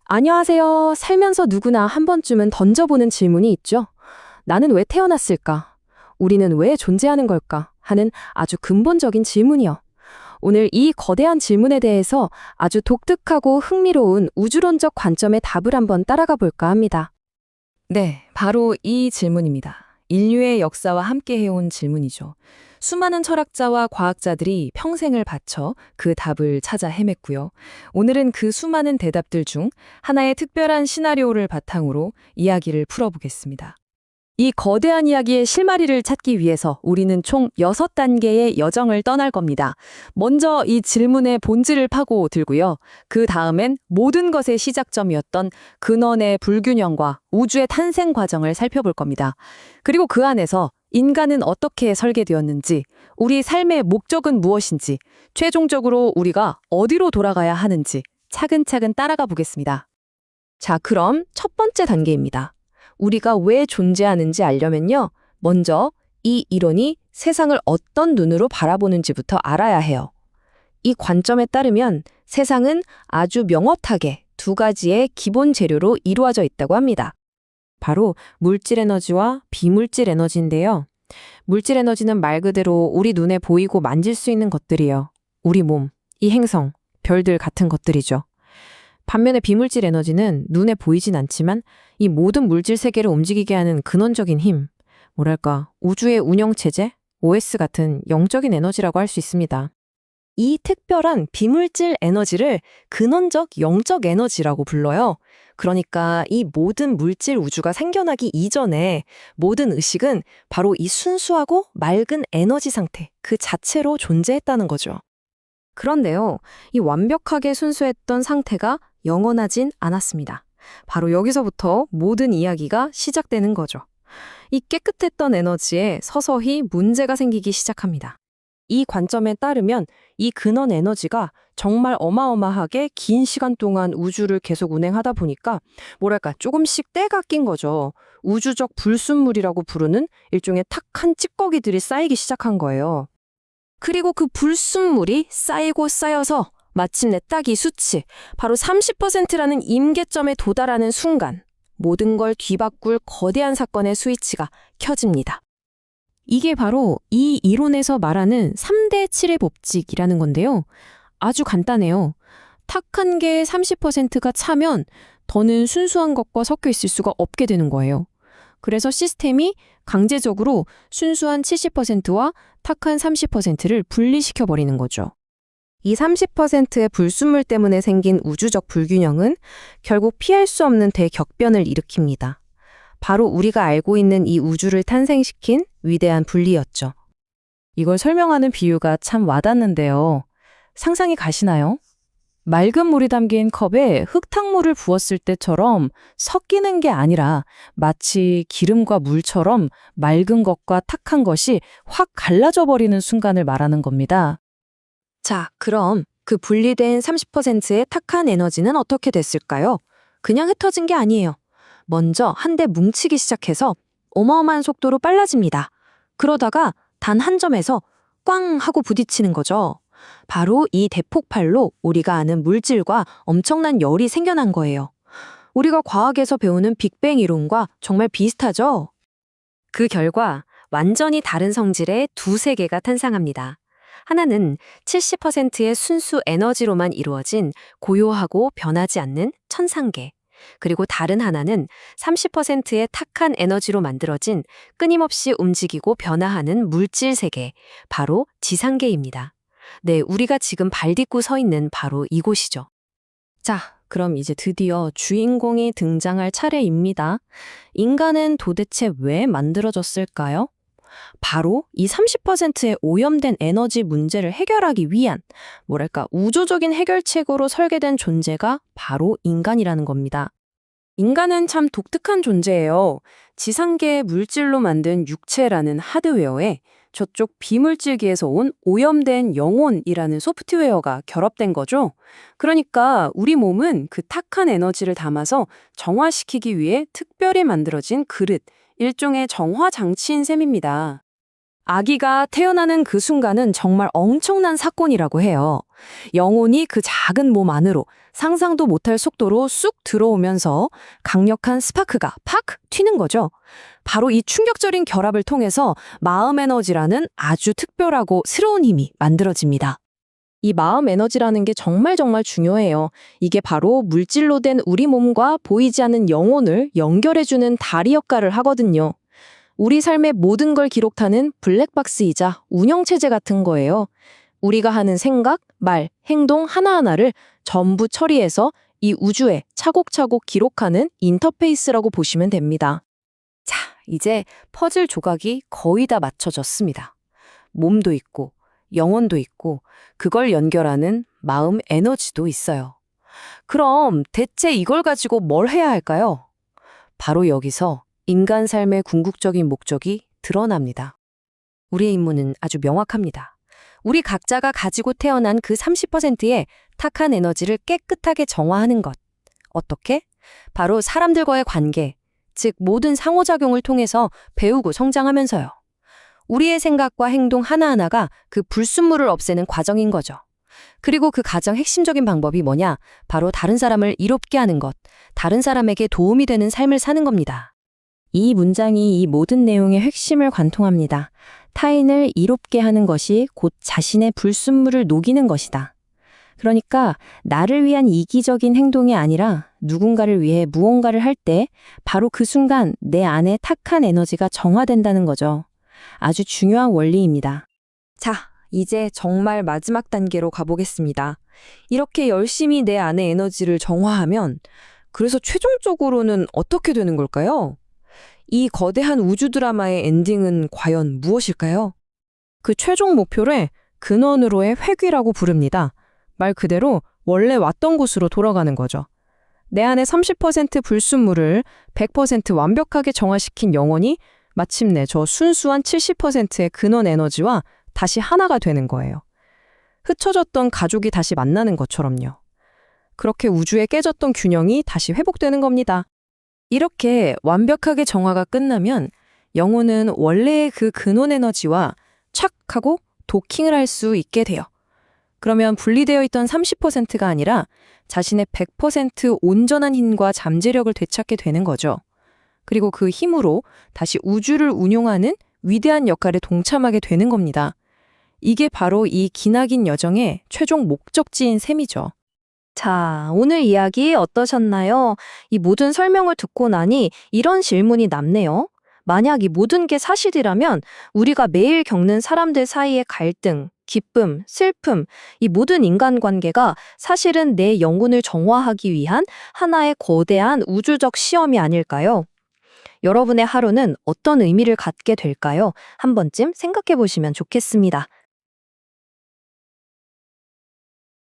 안녕하세요. 살면서 누구나 한 번쯤은 던져보는 질문이 있죠. 나는 왜 태어났을까? 우리는 왜 존재하는 걸까? 하는 아주 근본적인 질문이요. 오늘 이 거대한 질문에 대해서 아주 독특하고 흥미로운 우주론적 관점의 답을 한번 따라가 볼까 합니다. 네, 바로 이 질문입니다. 인류의 역사와 함께 해온 질문이죠. 수많은 철학자와 과학자들이 평생을 바쳐 그 답을 찾아 헤맸고요. 오늘은 그 수많은 대답들 중 하나의 특별한 시나리오를 바탕으로 이야기를 풀어보겠습니다. 이 거대한 이야기의 실마리를 찾기 위해서 우리는 총 6단계의 여정을 떠날 겁니다. 먼저 이 질문의 본질을 파고들고요. 그 다음엔 모든 것의 시작점이었던 근원의 불균형과 우주의 탄생 과정을 살펴볼 겁니다. 그리고 그 안에서 인간은 어떻게 설계되었는지, 우리 삶의 목적은 무엇인지, 최종적으로 우리가 어디로 돌아가야 하는지 차근차근 따라가 보겠습니다. 자, 그럼 첫 번째 단계입니다. 우리가 왜 존재하는지 알려면요. 먼저 이 이론이 세상을 어떤 눈으로 바라보는지부터 알아야 해요. 이 관점에 따르면 세상은 아주 명확하게 두 가지의 기본 재료로 이루어져 있다고 합니다. 바로 물질 에너지와 비물질 에너지인데요. 물질 에너지는 말 그대로 우리 눈에 보이고 만질 수 있는 것들이에요. 우리 몸, 이 행성, 별들 같은 것들이죠. 반면에 비물질 에너지는 눈에 보이진 않지만 이 모든 물질 세계를 움직이게 하는 근원적인 힘, 뭐랄까, 우주의 운영체제, OS 같은 영적인 에너지라고 할 수 있습니다. 이 특별한 비물질 에너지를 근원적 영적 에너지라고 불러요. 그러니까 이 모든 물질 우주가 생겨나기 이전에 모든 의식은 바로 이 순수하고 맑은 에너지 상태 그 자체로 존재했다는 거죠. 그런데요, 이 완벽하게 순수했던 상태가 영원하진 않았습니다. 바로 여기서부터 모든 이야기가 시작되는 거죠. 이 깨끗했던 에너지에 서서히 문제가 생기기 시작합니다. 이 관점에 따르면 이 근원 에너지가 정말 어마어마하게 긴 시간 동안 우주를 계속 운행하다 보니까 뭐랄까 조금씩 때가 낀 거죠. 우주적 불순물이라고 부르는 일종의 탁한 찌꺼기들이 쌓이기 시작한 거예요. 그리고 그 불순물이 쌓이고 쌓여서 마침내 딱 이 수치, 바로 30%라는 임계점에 도달하는 순간 모든 걸 뒤바꿀 거대한 사건의 스위치가 켜집니다. 이게 바로 이 이론에서 말하는 3대 7의 법칙이라는 건데요. 아주 간단해요. 탁한 게 30%가 차면 더는 순수한 것과 섞여 있을 수가 없게 되는 거예요. 그래서 시스템이 강제적으로 순수한 70%와 탁한 30%를 분리시켜버리는 거죠. 이 30%의 불순물 때문에 생긴 우주적 불균형은 결국 피할 수 없는 대격변을 일으킵니다. 바로 우리가 알고 있는 이 우주를 탄생시킨 위대한 분리였죠. 이걸 설명하는 비유가 참 와닿는데요. 상상이 가시나요? 맑은 물이 담긴 컵에 흙탕물을 부었을 때처럼 섞이는 게 아니라 마치 기름과 물처럼 맑은 것과 탁한 것이 확 갈라져 버리는 순간을 말하는 겁니다. 자, 그럼 그 분리된 30%의 탁한 에너지는 어떻게 됐을까요? 그냥 흩어진 게 아니에요. 먼저 한데 뭉치기 시작해서 어마어마한 속도로 빨라집니다. 그러다가 단 한 점에서 꽝 하고 부딪히는 거죠. 바로 이 대폭발로 우리가 아는 물질과 엄청난 열이 생겨난 거예요. 우리가 과학에서 배우는 빅뱅 이론과 정말 비슷하죠? 그 결과 완전히 다른 성질의 두 세계가 탄생합니다. 하나는 70%의 순수 에너지로만 이루어진 고요하고 변하지 않는 천상계. 그리고 다른 하나는 30%의 탁한 에너지로 만들어진 끊임없이 움직이고 변화하는 물질 세계, 바로 지상계입니다. 네, 우리가 지금 발 딛고 서 있는 바로 이곳이죠. 자, 그럼 이제 드디어 주인공이 등장할 차례입니다. 인간은 도대체 왜 만들어졌을까요? 바로 이 30%의 오염된 에너지 문제를 해결하기 위한, 뭐랄까, 우주적인 해결책으로 설계된 존재가 바로 인간이라는 겁니다. 인간은 참 독특한 존재예요. 지상계의 물질로 만든 육체라는 하드웨어에 저쪽 비물질계에서 온 오염된 영혼이라는 소프트웨어가 결합된 거죠. 그러니까 우리 몸은 그 탁한 에너지를 담아서 정화시키기 위해 특별히 만들어진 그릇, 일종의 정화 장치인 셈입니다. 아기가 태어나는 그 순간은 정말 엄청난 사건이라고 해요. 영혼이 그 작은 몸 안으로 상상도 못할 속도로 쑥 들어오면서 강력한 스파크가 팍 튀는 거죠. 바로 이 충격적인 결합을 통해서 마음 에너지라는 아주 특별하고 새로운 힘이 만들어집니다. 이 마음 에너지라는 게 정말 중요해요. 이게 바로 물질로 된 우리 몸과 보이지 않는 영혼을 연결해주는 다리 역할을 하거든요. 우리 삶의 모든 걸 기록하는 블랙박스이자 운영체제 같은 거예요. 우리가 하는 생각, 말, 행동 하나하나를 전부 처리해서 이 우주에 차곡차곡 기록하는 인터페이스라고 보시면 됩니다. 자, 이제 퍼즐 조각이 거의 다 맞춰졌습니다. 몸도 있고, 영혼도 있고, 그걸 연결하는 마음 에너지도 있어요. 그럼 대체 이걸 가지고 뭘 해야 할까요? 바로 여기서 인간 삶의 궁극적인 목적이 드러납니다. 우리의 임무는 아주 명확합니다. 우리 각자가 가지고 태어난 그 30%의 탁한 에너지를 깨끗하게 정화하는 것. 어떻게? 바로 사람들과의 관계, 즉 모든 상호작용을 통해서 배우고 성장하면서요. 우리의 생각과 행동 하나하나가 그 불순물을 없애는 과정인 거죠. 그리고 그 가장 핵심적인 방법이 뭐냐? 바로 다른 사람을 이롭게 하는 것, 다른 사람에게 도움이 되는 삶을 사는 겁니다. 이 문장이 이 모든 내용의 핵심을 관통합니다. 타인을 이롭게 하는 것이 곧 자신의 불순물을 녹이는 것이다. 그러니까 나를 위한 이기적인 행동이 아니라 누군가를 위해 무언가를 할 때 바로 그 순간 내 안에 탁한 에너지가 정화된다는 거죠. 아주 중요한 원리입니다. 자, 이제 정말 마지막 단계로 가보겠습니다. 이렇게 열심히 내 안의 에너지를 정화하면 그래서 최종적으로는 어떻게 되는 걸까요? 이 거대한 우주 드라마의 엔딩은 과연 무엇일까요? 그 최종 목표를 근원으로의 회귀라고 부릅니다. 말 그대로 원래 왔던 곳으로 돌아가는 거죠. 내 안의 30% 불순물을 100% 완벽하게 정화시킨 영혼이 마침내 저 순수한 70%의 근원 에너지와 다시 하나가 되는 거예요. 흩어졌던 가족이 다시 만나는 것처럼요. 그렇게 우주에 깨졌던 균형이 다시 회복되는 겁니다. 이렇게 완벽하게 정화가 끝나면 영혼은 원래의 그 근원 에너지와 착 하고 도킹을 할 수 있게 돼요. 그러면 분리되어 있던 30%가 아니라 자신의 100% 온전한 힘과 잠재력을 되찾게 되는 거죠. 그리고 그 힘으로 다시 우주를 운용하는 위대한 역할에 동참하게 되는 겁니다. 이게 바로 이 기나긴 여정의 최종 목적지인 셈이죠. 자, 오늘 이야기 어떠셨나요? 이 모든 설명을 듣고 나니 이런 질문이 남네요. 만약 이 모든 게 사실이라면 우리가 매일 겪는 사람들 사이의 갈등, 기쁨, 슬픔, 이 모든 인간관계가 사실은 내 영혼을 정화하기 위한 하나의 거대한 우주적 시험이 아닐까요? 여러분의 하루는 어떤 의미를 갖게 될까요? 한 번쯤 생각해 보시면 좋겠습니다.